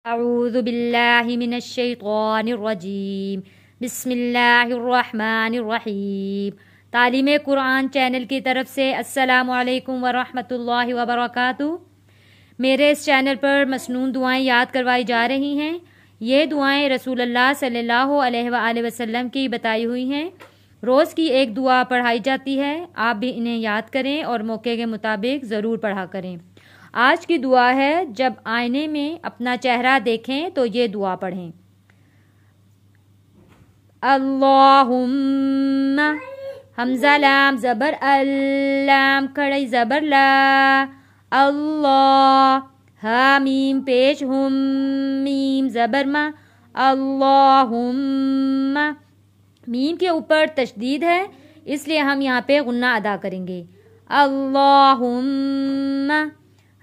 अऊज़ु बिल्लाहि मिनश्शैतानिर्रजीम बिस्मिल्लाहिर्रहमानिर्रहीम। तालीम कुरान चैनल की तरफ से अस्सलामु अलैकुम वरहमतुल्लाहि वबरकातुहू। मेरे इस चैनल पर मसनून दुआएं याद करवाई जा रही हैं। ये दुआएं रसूलुल्लाह सल्लल्लाहु अलैहि वसल्लम की बताई हुई हैं। रोज़ की एक दुआ पढ़ाई जाती है। आप भी इन्हें याद करें और मौके के मुताबिक ज़रूर पढ़ा करें। आज की दुआ है, जब आईने में अपना चेहरा देखें तो ये दुआ पढ़ें। अल्लाहुम्मा, हमज़ा लाम ज़बर अल्लाम खड़े ज़बर ला, अल्लाह, हा मीम पेश हुम मीम ज़बर मा, अल्लाहुम्मा। मीम के ऊपर तशदीद है, इसलिए हम यहाँ पे गुन्ना अदा करेंगे। अल्लाहुम्मा,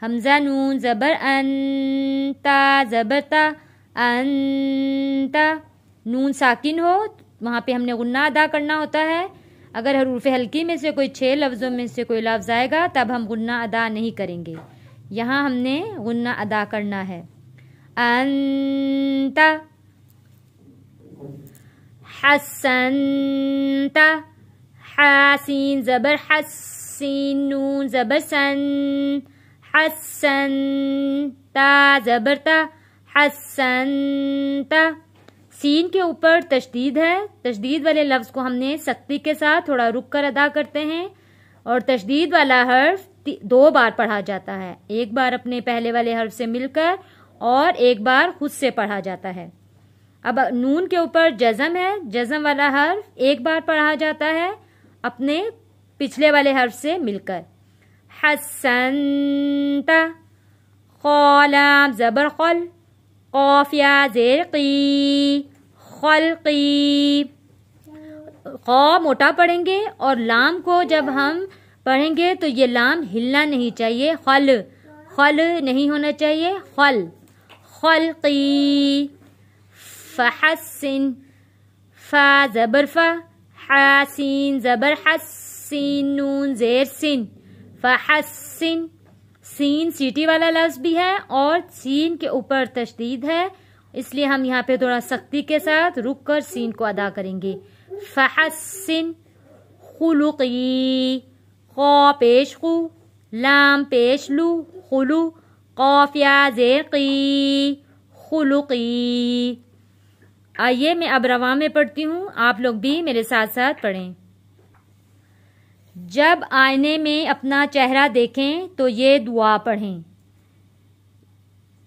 हमज़ा नून ज़बर अंता ज़बरता अंता, नून साकिन हो वहाँ पे हमने गुन्ना अदा करना होता है। अगर हरूफ हल्की में से कोई 6 लफ्ज़ों में से कोई लफ्ज़ आएगा तब हम गुन्ना अदा नहीं करेंगे। यहाँ हमने गुन्ना अदा करना है। अंता, हसनता, हासीन ज़बर हसीन नून ज़बर सन, हसन ता ज़बरता हसनता। सीन के ऊपर तशदीद है। तशदीद वाले लफ्ज़ को हमने सख्ती के साथ थोड़ा रुक कर अदा करते हैं और तशदीद वाला हर्फ 2 बार पढ़ा जाता है। एक बार अपने पहले वाले हर्फ से मिलकर और एक बार खुद से पढ़ा जाता है। अब नून के ऊपर जज़म है। जज़म वाला हर्फ एक बार पढ़ा जाता है अपने पिछले वाले हर्फ से मिलकर। हसनता, ख़लाम ज़बर ख़ल, क़ाफ़ या ज़ेर क़ी, ख़ल्क़ी। ख़ा मोटा पढ़ेंगे और लाम को जब हम पढ़ेंगे तो ये लाम हिलना नहीं चाहिए। खल खल नहीं होना चाहिए। खल ख़ल्क़ी। फ़हस्सिन, फ़ा ज़बर फ़ा, हासीन ज़बर हस्सीन नून ज़ेर सिन, फ़हस्सिन। सीन सीटी वाला लफ्ज़ भी है और सीन के ऊपर तशदीद है, इसलिए हम यहाँ पे थोड़ा सख्ती के साथ रुक कर सीन को अदा करेंगे। फ़हस्सिन खुलुक़ी, क़ा पेश खु, लाम पेश लू, खुलू, क़ाफ़ या ज़ेर क़ी, खुलुक़ी। आइए मैं अब रवा में पढ़ती हूँ, आप लोग भी मेरे साथ साथ पढ़ें। जब आईने में अपना चेहरा देखें तो ये दुआ पढ़ें।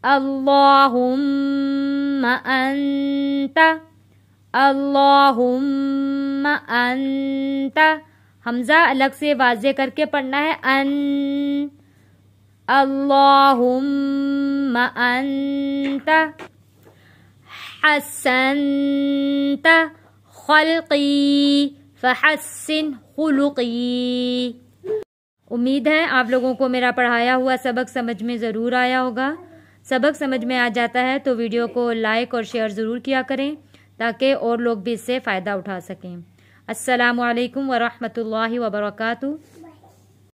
अल्लाहुम्मा अंता, अल्लाहुम्मा अंता। हमज़ा अलग से वाज़े करके पढ़ना है। अन, अल्लाहुम्मा अंता, हसनता ख़ल्क़ी, फ़हस्सिन खुलुक़ी। उम्मीद है आप लोगों को मेरा पढ़ाया हुआ सबक समझ में ज़रूर आया होगा। सबक समझ में आ जाता है तो वीडियो को लाइक और शेयर ज़रूर किया करें ताकि और लोग भी इससे फ़ायदा उठा सकें। अस्सलामु अलैकुम वरहमतुल्लाहि वबरकातुहू।